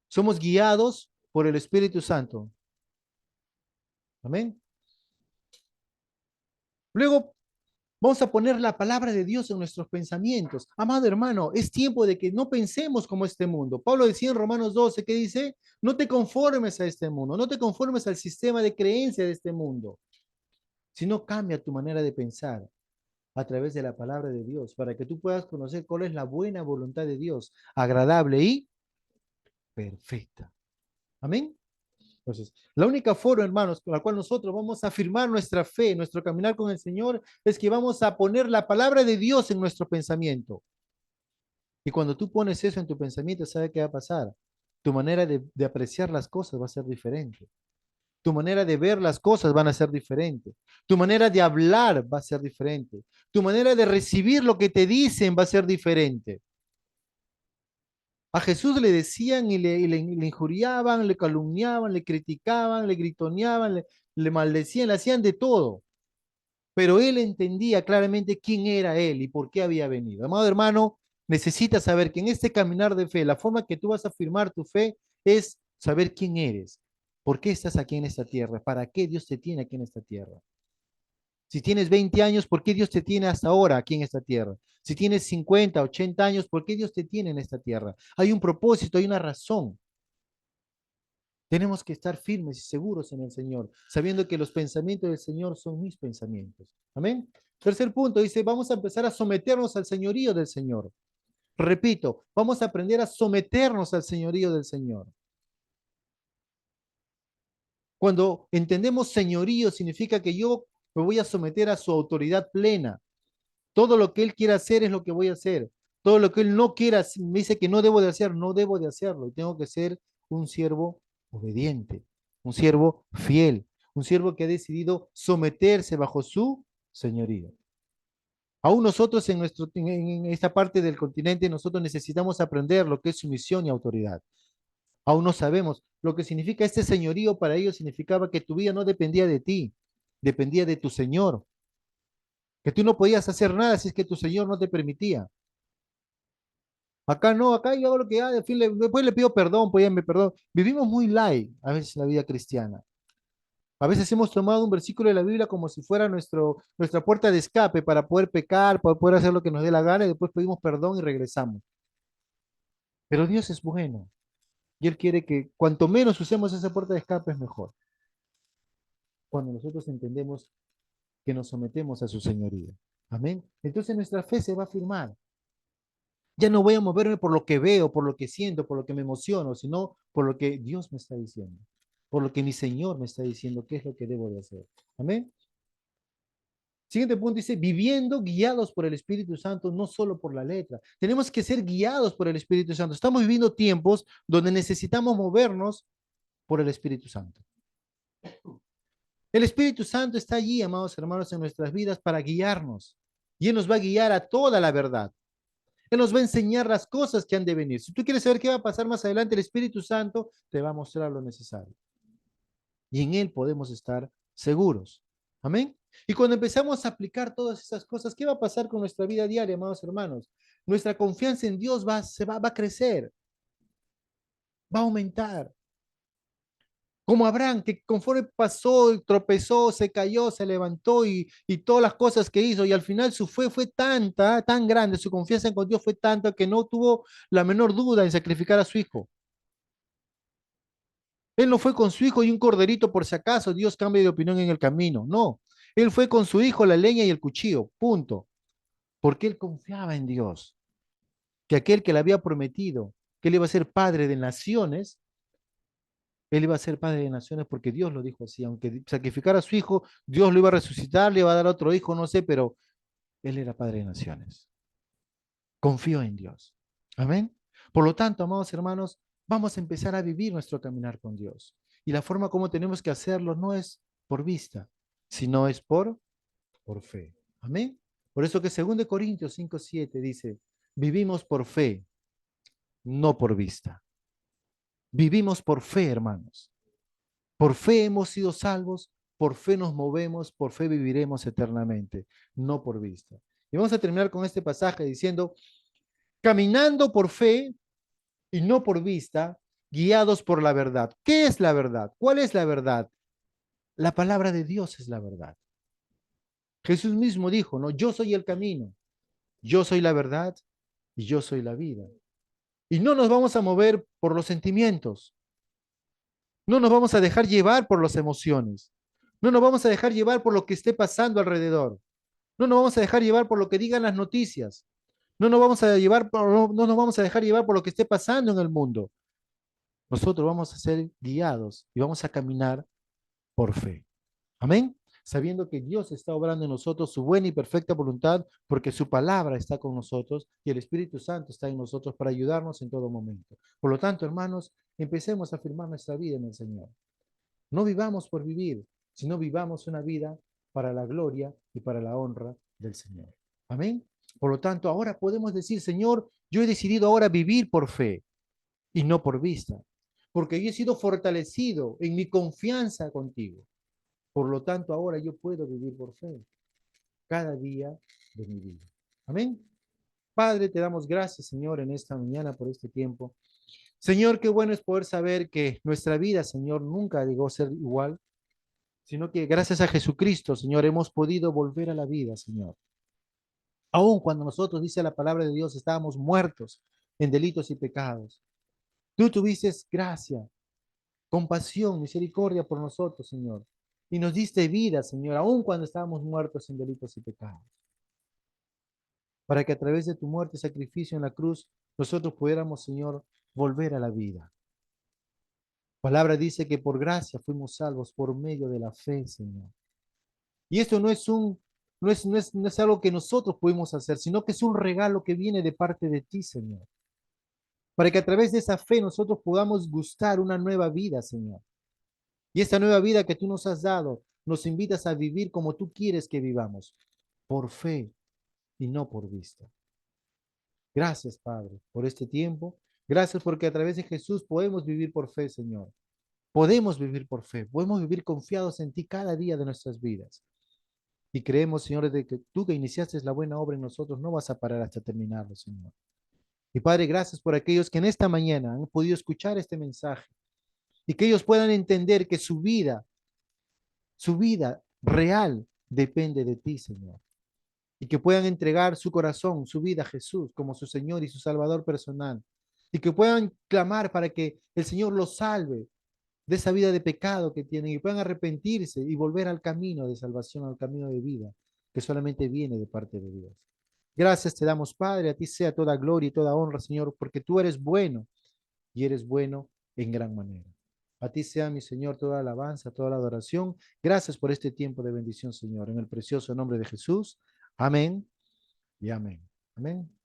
somos guiados por el Espíritu Santo. Amén. Luego vamos a poner la palabra de Dios en nuestros pensamientos. Amado hermano, es tiempo de que no pensemos como este mundo. Pablo decía en Romanos 12, que dice, no te conformes a este mundo, no te conformes al sistema de creencia de este mundo, sino cambia tu manera de pensar a través de la palabra de Dios, para que tú puedas conocer cuál es la buena voluntad de Dios, agradable y perfecta. Amén. Entonces, la única forma, hermanos, con la cual nosotros vamos a afirmar nuestra fe, nuestro caminar con el Señor, es que vamos a poner la palabra de Dios en nuestro pensamiento. Y cuando tú pones eso en tu pensamiento, ¿sabes qué va a pasar? Tu manera de apreciar las cosas va a ser diferente. Tu manera de ver las cosas van a ser diferente. Tu manera de hablar va a ser diferente. Tu manera de recibir lo que te dicen va a ser diferente. A Jesús le decían le injuriaban, le calumniaban, le criticaban, le gritoneaban, le maldecían, le hacían de todo. Pero él entendía claramente quién era él y por qué había venido. Amado hermano, necesitas saber que en este caminar de fe, la forma que tú vas a afirmar tu fe es saber quién eres, por qué estás aquí en esta tierra, para qué Dios te tiene aquí en esta tierra. Si tienes 20 años, ¿por qué Dios te tiene hasta ahora aquí en esta tierra? Si tienes 50, 80 años, ¿por qué Dios te tiene en esta tierra? Hay un propósito, hay una razón. Tenemos que estar firmes y seguros en el Señor, sabiendo que los pensamientos del Señor son mis pensamientos. Amén. Tercer punto, dice, vamos a empezar a someternos al señorío del Señor. Repito, vamos a aprender a someternos al señorío del Señor. Cuando entendemos señorío, significa que yo me voy a someter a su autoridad plena. Todo lo que Él quiera hacer es lo que voy a hacer. Todo lo que Él no quiera, me dice que no debo de hacer, no debo de hacerlo. Tengo que ser un siervo obediente, un siervo fiel, un siervo que ha decidido someterse bajo su señorío. Aún nosotros en esta parte del continente, nosotros necesitamos aprender lo que es sumisión y autoridad. Aún no sabemos lo que significa este señorío. Para ellos significaba que tu vida no dependía de ti, dependía de tu Señor, que tú no podías hacer nada si es que tu Señor no te permitía. Acá no, acá yo hago lo que haga, en fin, después le pido perdón, pues ya me perdón. Vivimos muy light a veces en la vida cristiana. A veces hemos tomado un versículo de la Biblia como si fuera nuestra puerta de escape para poder pecar, para poder hacer lo que nos dé la gana y después pedimos perdón y regresamos. Pero Dios es bueno y Él quiere que cuanto menos usemos esa puerta de escape es mejor. Cuando nosotros entendemos que nos sometemos a su señoría. Amén. Entonces nuestra fe se va a firmar. Ya no voy a moverme por lo que veo, por lo que siento, por lo que me emociono, sino por lo que Dios me está diciendo, por lo que mi Señor me está diciendo, qué es lo que debo de hacer. Amén. Siguiente punto dice, viviendo guiados por el Espíritu Santo, no solo por la letra. Tenemos que ser guiados por el Espíritu Santo. Estamos viviendo tiempos donde necesitamos movernos por el Espíritu Santo. El Espíritu Santo está allí, amados hermanos, en nuestras vidas para guiarnos. Y Él nos va a guiar a toda la verdad. Él nos va a enseñar las cosas que han de venir. Si tú quieres saber qué va a pasar más adelante, el Espíritu Santo te va a mostrar lo necesario. Y en Él podemos estar seguros. Amén. Y cuando empezamos a aplicar todas esas cosas, ¿qué va a pasar con nuestra vida diaria, amados hermanos? Nuestra confianza en Dios va a crecer, va a aumentar. Como Abraham, que conforme pasó, tropezó, se cayó, se levantó y todas las cosas que hizo, y al final su fe fue tanta, tan grande, su confianza con Dios fue tanta que no tuvo la menor duda en sacrificar a su hijo. Él no fue con su hijo y un corderito por si acaso Dios cambie de opinión en el camino. No, él fue con su hijo, la leña y el cuchillo, punto. Porque él confiaba en Dios, que aquel que le había prometido que él iba a ser padre de naciones, él iba a ser padre de naciones porque Dios lo dijo así. Aunque sacrificara a su hijo, Dios lo iba a resucitar, le iba a dar otro hijo, no sé, pero él era padre de naciones. Confió en Dios. Amén. Por lo tanto, amados hermanos, vamos a empezar a vivir nuestro caminar con Dios. Y la forma como tenemos que hacerlo no es por vista, sino es por fe. Amén. Por eso que 2 Corintios 5:7 dice, vivimos por fe, no por vista. Vivimos por fe, hermanos. Por fe hemos sido salvos, por fe nos movemos, por fe viviremos eternamente, no por vista. Y vamos a terminar con este pasaje diciendo, caminando por fe y no por vista, guiados por la verdad. ¿Qué es la verdad? ¿Cuál es la verdad? La palabra de Dios es la verdad. Jesús mismo dijo, no, yo soy el camino, yo soy la verdad y yo soy la vida. Y no nos vamos a mover por los sentimientos, no nos vamos a dejar llevar por las emociones, no nos vamos a dejar llevar por lo que esté pasando alrededor, no nos vamos a dejar llevar por lo que digan las noticias, no nos vamos a dejar llevar por lo que esté pasando en el mundo. Nosotros vamos a ser guiados y vamos a caminar por fe. Amén. Sabiendo que Dios está obrando en nosotros su buena y perfecta voluntad, porque su palabra está con nosotros y el Espíritu Santo está en nosotros para ayudarnos en todo momento. Por lo tanto, hermanos, empecemos a firmar nuestra vida en el Señor. No vivamos por vivir, sino vivamos una vida para la gloria y para la honra del Señor. Amén. Por lo tanto, ahora podemos decir, Señor, yo he decidido ahora vivir por fe y no por vista, porque yo he sido fortalecido en mi confianza contigo. Por lo tanto, ahora yo puedo vivir por fe cada día de mi vida. Amén. Padre, te damos gracias, Señor, en esta mañana por este tiempo. Señor, qué bueno es poder saber que nuestra vida, Señor, nunca llegó a ser igual, sino que gracias a Jesucristo, Señor, hemos podido volver a la vida, Señor. Aun cuando nosotros, dice la palabra de Dios, estábamos muertos en delitos y pecados. Tú tuviste gracia, compasión, misericordia por nosotros, Señor. Y nos diste vida, Señor, aun cuando estábamos muertos en delitos y pecados. Para que a través de tu muerte y sacrificio en la cruz, nosotros pudiéramos, Señor, volver a la vida. La palabra dice que por gracia fuimos salvos por medio de la fe, Señor. Y esto no es algo que nosotros podemos hacer, sino que es un regalo que viene de parte de ti, Señor. Para que a través de esa fe nosotros podamos gustar una nueva vida, Señor. Y esta nueva vida que tú nos has dado, nos invitas a vivir como tú quieres que vivamos, por fe, y no por vista. Gracias, Padre, por este tiempo. Gracias porque a través de Jesús podemos vivir por fe, Señor. Podemos vivir por fe, podemos vivir confiados en ti cada día de nuestras vidas. Y creemos, Señor, de que tú que iniciaste la buena obra en nosotros no vas a parar hasta terminarlo, Señor. Y Padre, gracias por aquellos que en esta mañana han podido escuchar este mensaje y que ellos puedan entender que su vida real depende de ti, Señor. Y que puedan entregar su corazón, su vida a Jesús como su Señor y su Salvador personal. Y que puedan clamar para que el Señor los salve de esa vida de pecado que tienen y puedan arrepentirse y volver al camino de salvación, al camino de vida que solamente viene de parte de Dios. Gracias te damos, Padre, a ti sea toda gloria y toda honra, Señor, porque tú eres bueno y eres bueno en gran manera. A ti sea, mi Señor, toda alabanza, toda la adoración. Gracias por este tiempo de bendición, Señor, en el precioso nombre de Jesús. Amén y amén. Amén.